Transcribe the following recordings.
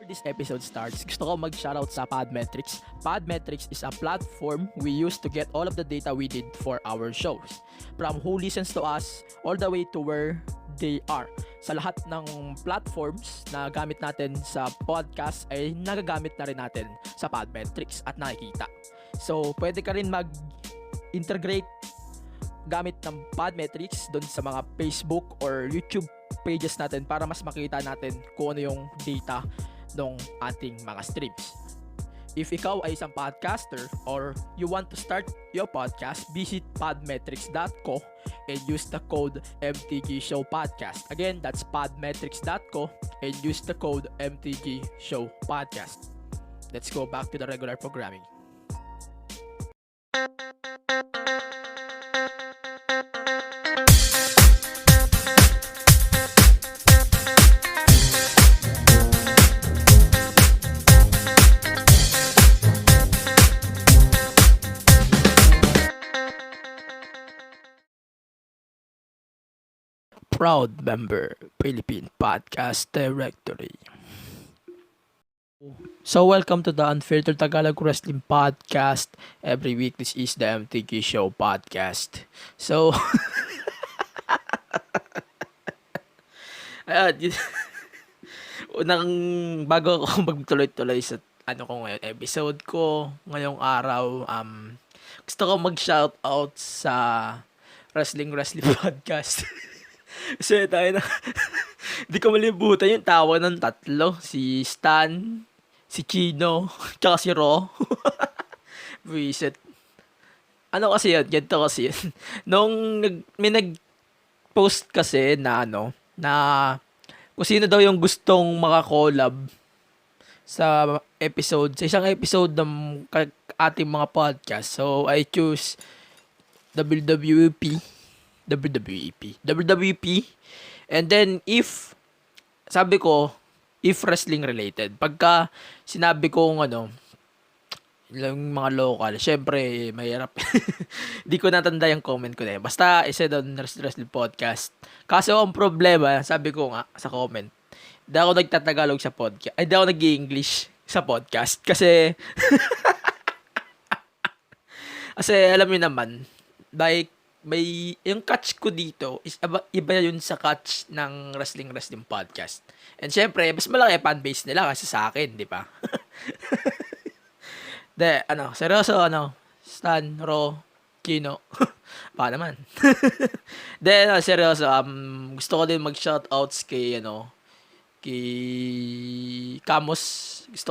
this episode starts, gusto ko mag-shoutout sa Podmetrics. Podmetrics is a platform we use to get all of the data we need for our shows. From who listens to us, all the way to where they are. Sa lahat ng platforms na gamit natin sa podcast ay nagagamit na rin natin sa Podmetrics at nakikita. So, pwede ka rin mag-integrate gamit ng Podmetrics doon sa mga Facebook or YouTube pages natin para mas makita natin kung ano yung data ng ating mga streams. If ikaw ay isang podcaster or you want to start your podcast, visit podmetrics.co and use the code MTGShowPodcast. Again, that's podmetrics.co and use the code MTGShowPodcast. Let's go back to the regular programming. Proud member, Philippine Podcast Directory. So welcome to the Unfiltered Tagalog Wrestling Podcast. Every week, this is the MTG Show Podcast. So, ayan, unang bago ako magtuloy-tuloy sa episode ko ngayong araw, gusto ko mag-shoutout sa Wrestling Podcast. Kasi tayo na di ko malibutan yung tawa ng tatlo. Si Stan, si Chino, tsaka si Ro. Reset. Ano kasi yun? Ganito kasi yun. May nag-post kasi na kung sino daw yung gustong makakollab sa isang episode ng ating mga podcast. So, I choose WWP. And then if wrestling related, pagka sinabi ko yung mga local, syempre mahirap. Di ko natanda yung comment ko na yun. Basta isa doon wrestling podcast. Kasi ang problema, sabi ko nga sa comment, di ako nagtatagalog sa podcast. Di ako nag-i-English sa podcast. Kasi alam mo naman, like, yung catch ko dito is iba yun sa catch ng wrestling podcast. And syempre, mas malaki fan base nila kasi sa akin, di ba? Seryoso, Stan, Ro, Kino. Pa naman. Seryoso, gusto ko din mag-shoutouts kay Camus.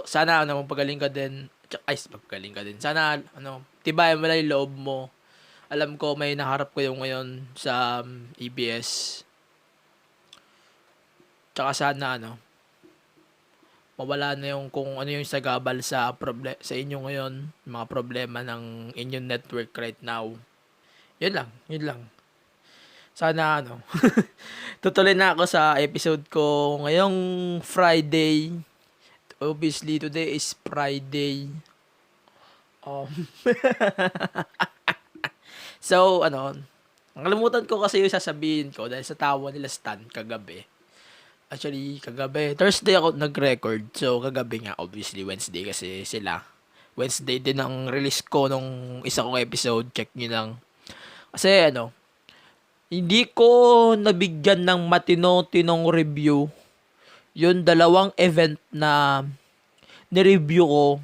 Sana, magpagaling ka din. Magpagaling ka din. Sana, tibayan mo lang yung loob mo. Alam ko may naharap ko yung ngayon sa EBS. Tsaka sana mawala na yung kung ano yung sagabal sa inyo ngayon, mga problema ng inyong network right now. Yun lang. Sana tutuloy na ako sa episode ko ngayong Friday. Obviously today is Friday. So, nakalimutan ko kasi yung sasabihin ko dahil sa tawa nila Stan kagabi. Actually, kagabi. Thursday ako nag-record. So, kagabi nga, obviously, Wednesday kasi sila. Wednesday din ang release ko nung isa kong episode. Check nyo lang. Kasi, hindi ko nabigyan ng matino-tinong review yung dalawang event na nireview ko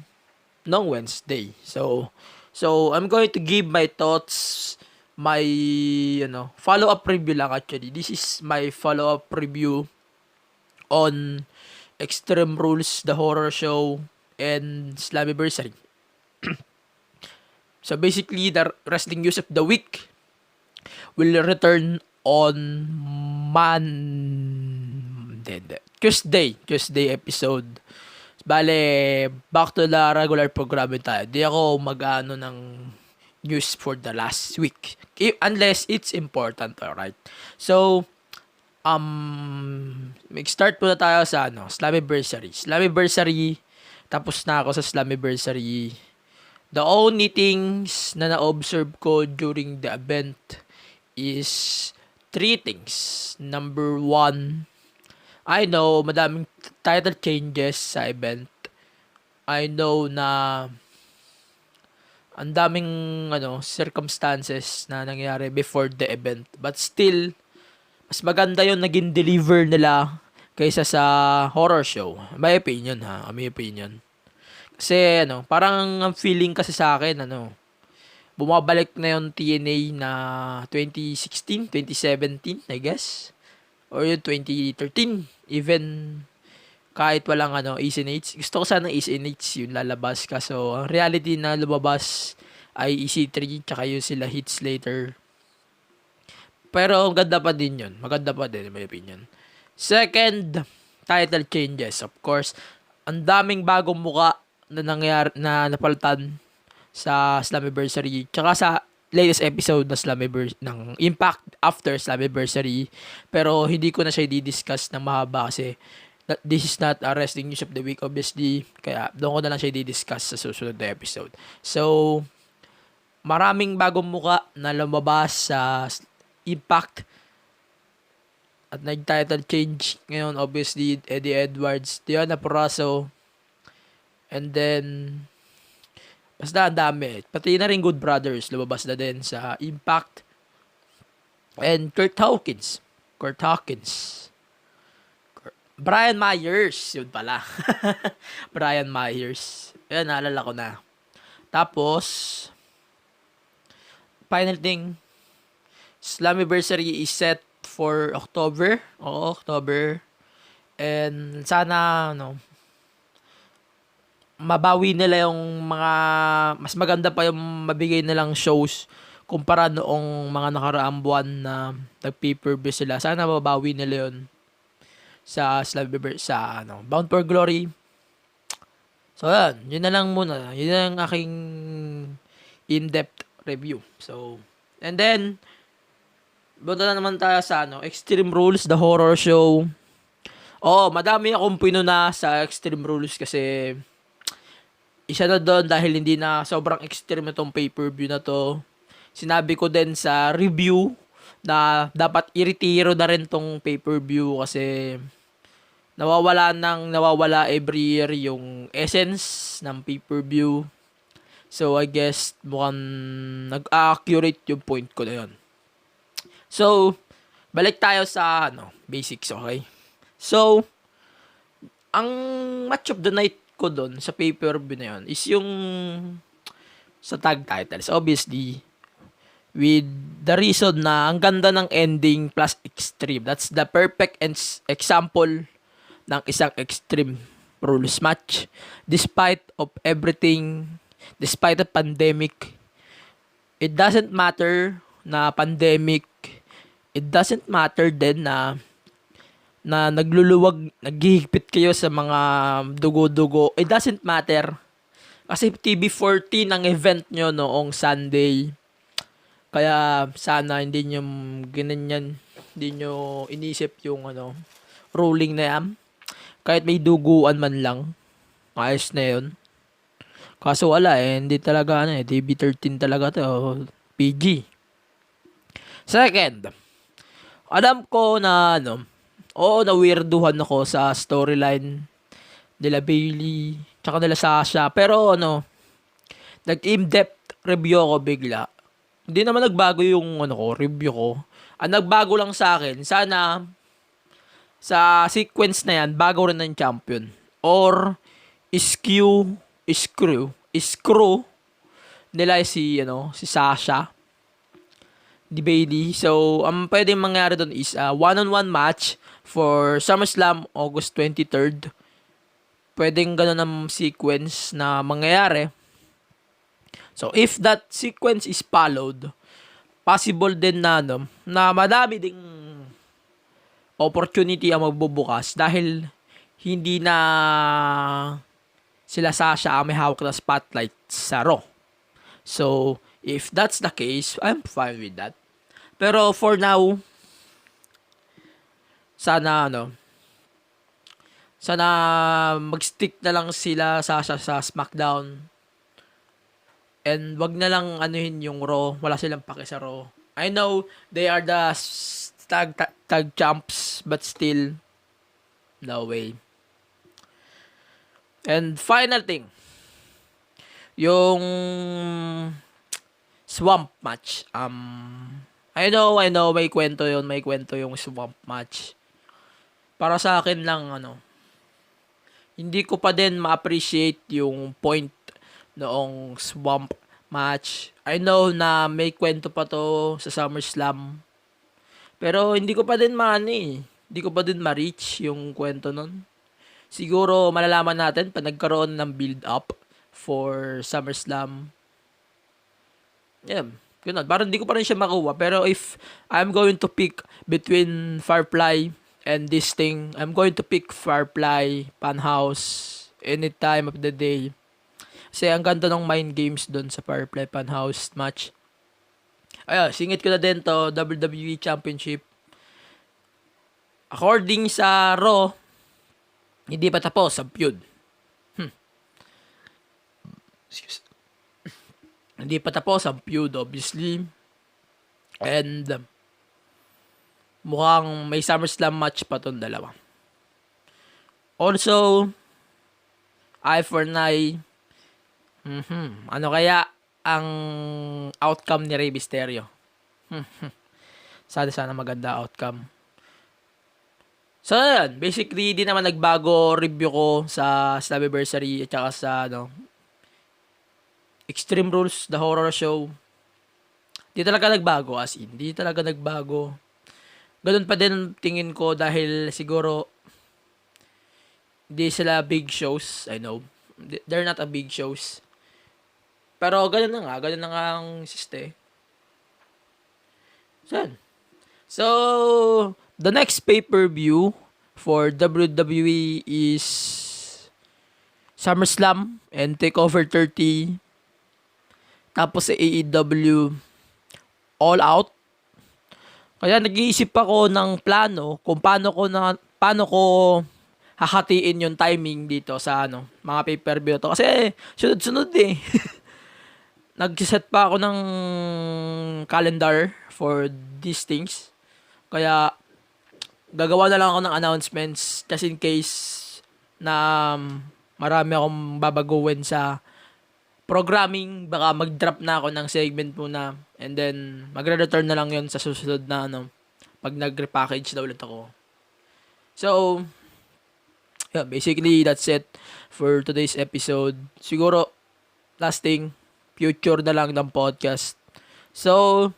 nung Wednesday. So, I'm going to give my thoughts, my, follow-up review lang actually. This is my follow-up review on Extreme Rules, The Horror Show, and Slammiversary. So basically, the wrestling news of the week will return on Tuesday episode. Bale, back to the regular programming tayo. Di ako mag-ano ng news for the last week. Unless it's important, alright? So, mag-start muna tayo sa Slammiversary. Tapos na ako sa Slammiversary. The only things na na-observe ko during the event is 3 things. Number 1, I know, madaming title changes sa event, I know na ang daming circumstances na nangyari before the event. But still, mas maganda yung naging deliver nila kaysa sa horror show. My opinion ha, my opinion. Kasi parang ang feeling kasi sa akin, bumabalik na yung TNA na 2016, 2017, I guess. Or yung 2013, even kahit walang ECNH. Gusto ko sana ECNH yung lalabas. Kaso, ang reality na lumabas ay EC3, tsaka yung sila Hits Later. Pero, ganda pa din yun. Maganda pa din, in my opinion. Second, title changes. Of course, ang daming bagong muka na nangyari, na napalitan sa Slammiversary. Tsaka sa latest episode na ng Impact after Slammiversary. Pero, hindi ko na siya i-discuss ng mahaba kasi this is not a wrestling news of the week, obviously. Kaya, doon ko na lang siya i-discuss sa susunod na episode. So, maraming bagong muka na lumabas sa Impact at nag-title change. Ngayon, obviously, Eddie Edwards, Deonna Purrazzo, and then, basta ang dami. Pati na rin Good Brothers, lumabas na din sa Impact. And Kurt Hawkins. Brian Myers, yun pala. Brian Myers. Yan, naalala ko na. Tapos, final thing, Slammiversary is set for October. Oo, October. And sana, mabawi nila yung mga, mas maganda pa yung mabigay nilang shows kumpara noong mga nakaraang buwan na nag-pay-per-view sila. Sana mabawi nila yun sa Bound for Glory. So, yun na lang muna. Yun na ang aking in-depth review. So, and then, bunta na naman tayo sa Extreme Rules, the horror show. Madami akong pinuna sa Extreme Rules kasi isa na doon dahil hindi na sobrang extreme itong pay-per-view na to. Sinabi ko din sa review na dapat i-retiro na rin tong pay-per-view kasi nawawala every year yung essence ng pay-per-view. So, I guess mukhang nag-accurate yung point ko na yun. So, balik tayo sa basics, okay? So, ang match of the night ko doon sa pay-per-view na yun is yung sa tag titles. Obviously, with the reason na ang ganda ng ending plus extreme. That's the perfect example ng isang Extreme Rules match. Despite of everything, despite the pandemic, it doesn't matter na pandemic, it doesn't matter din na nagluluwag, naghihigpit kayo sa mga dugo-dugo. It doesn't matter. Kasi TV14 ang event nyo noong Sunday. Kaya sana hindi nyo ganyan, hindi nyo inisip yung ruling na yan. Kahit may duguan man lang, ayos na yun. Kaso wala hindi talaga TV13 talaga to, PG. Second, alam ko na na-weirduhan ako sa storyline nila Bayley, tsaka nila Sasha. Pero nag-in-depth review ako bigla. Hindi naman nagbago yung review ko. Ang nagbago lang sa akin, sana sa sequence na yan, bago rin ng champion. Or screw nila si Sasha di Bayley. So, ang pwedeng mangyari doon is a one-on-one match for SummerSlam August 23rd. Pwedeng ganun ang sequence na mangyayari. So, if that sequence is followed, possible din na madami ding opportunity ang magbubukas dahil hindi na sila Sasha ang may hawak na spotlight sa Raw. So, if that's the case, I'm fine with that. Pero for now, sana mag-stick na lang sila Sasha sa SmackDown. And wag na lang yung Raw. Wala silang pake sa Raw. I know they are the tag champs, but still, no way. And final thing, yung swamp match. I know, may kwento yun, yung swamp match. Para sa akin lang, hindi ko pa din ma-appreciate yung point noong swamp match. I know na may kwento pa to sa SummerSlam. Pero hindi ko pa din hindi ko pa din ma-reach yung kwento nun. Siguro malalaman natin pag nagkaroon ng build-up for SummerSlam. Yeah, ganun. Parang hindi ko pa rin siya makuha. Pero if I'm going to pick between Firefly and this thing, I'm going to pick Firefly, Funhouse, any time of the day. Kasi ang ganda ng mind games doon sa Firefly Funhouse match. Ayun, singit ko na din to, WWE Championship. According sa Raw, hindi pa tapos ang feud. Excuse. Hindi pa tapos ang feud, obviously. And mukhang may SummerSlam match pa tong dalawa. Also, eye for an eye. Ano kaya ang outcome ni Rey Mysterio? Sana maganda outcome. So, yan. Basically, di naman nagbago review ko sa Slammiversary at saka sa Extreme Rules, The Horror Show. Di talaga nagbago, as in. Di talaga nagbago. Ganun pa din tingin ko dahil siguro di sila big shows. I know. They're not a big shows. Pero ganun na nga ang siste. So, the next pay-per-view for WWE is SummerSlam and TakeOver 30. Tapos sa AEW All Out. Kaya nag-iisip ako ng plano kung paano ko hahatiin yung timing dito sa mga pay-per-view to. Kasi sunod-sunod eh. Nag-set pa ako ng calendar for these things. Kaya gagawa na lang ako ng announcements just in case na marami akong babaguhin sa programming. Baka mag-drop na ako ng segment muna and then magre-return na lang yon sa susunod na pag nag-repackage na ulit ako. So, yeah, basically that's it for today's episode. Siguro last thing, future na lang ng podcast. So,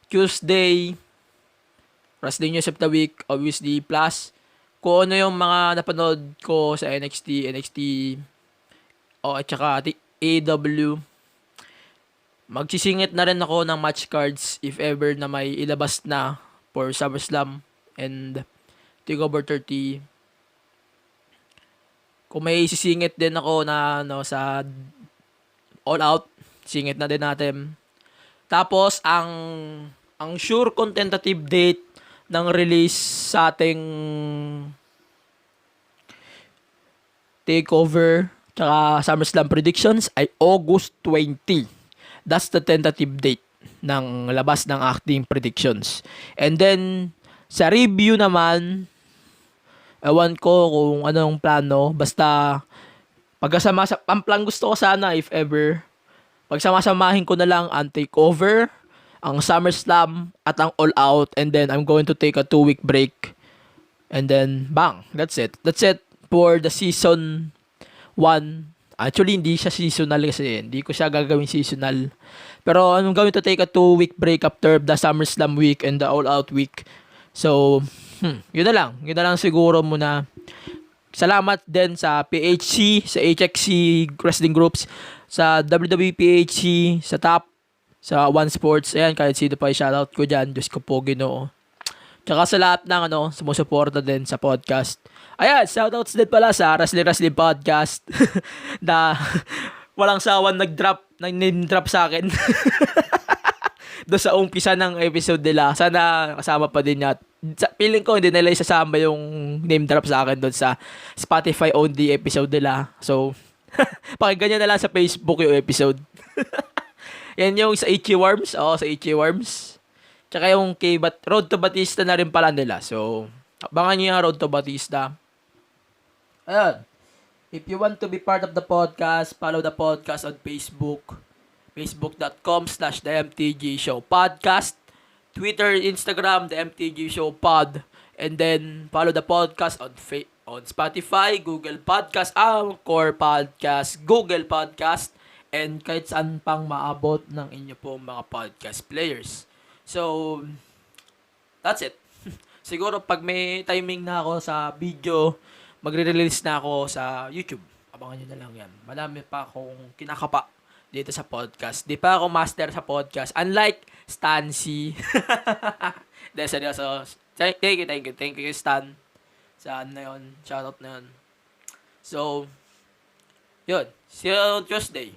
Tuesday, Wrestling News of the Week, obviously, plus kung ano yung mga napanood ko sa NXT, at saka AEW. Magsisingit na rin ako ng match cards if ever na may ilabas na for SummerSlam and TakeOver 30. Kung may sisingit din ako na sa All Out, singit na din natin. Tapos ang sure tentative date ng release sa ating TakeOver tsaka SummerSlam predictions ay August 20. That's the tentative date ng labas ng acting predictions. And then sa review naman, ewan ko kung anong plano, basta ang plan gusto ko sana if ever pagsama-samahin ko na lang ang TakeOver, ang SummerSlam, at ang All Out, and then I'm going to take a 2-week break. And then, bang! That's it. That's it for the season 1. Actually, hindi siya seasonal kasi. Hindi ko siya gagawin seasonal. Pero I'm going to take a 2-week break after the SummerSlam week and the All Out week. So, yun na lang. Yun na lang siguro muna. Salamat din sa PHC, sa HXC Wrestling Groups, sa WWE PHC, sa TAP, sa One Sports. Ayan, kahit sino pa i-shoutout ko dyan. Diyos ko po, Ginoo. Tsaka sa lahat ng sumusuporta din sa podcast. Ayan, shoutouts din pala sa Wrestling Podcast na walang sawan nag-name drop sa akin. Doon sa umpisa ng episode nila. Sana kasama pa din niya. Feeling ko hindi nila isasama yung name drop sa akin doon sa Spotify only episode nila. So, pakinggan nyo na lang sa Facebook yung episode. Yan yung sa Ichi Worms. Oo, sa Ichi Worms. Tsaka yung kay Road to Batista na rin pala nila. So, abangan nyo yung Road to Batista. Ayan. If you want to be part of the podcast, follow the podcast on Facebook, facebook.com/the MTG Show Podcast, Twitter, Instagram, the MTG Show Pod, and then follow the podcast on Spotify, Google Podcast, Anchor Podcast, Google Podcast, and kahit saan pang maabot ng inyo pong mga podcast players. So, that's it. Siguro pag may timing na ako sa video, magre-release na ako sa YouTube. Abangan nyo na lang yan. Marami pa akong kinakapa dito sa podcast. Di pa ako master sa podcast. Unlike Stancy. Dahil seryoso. Thank you, Stan. Saan na yun? Shoutout na yun. So, yun. See you on Tuesday.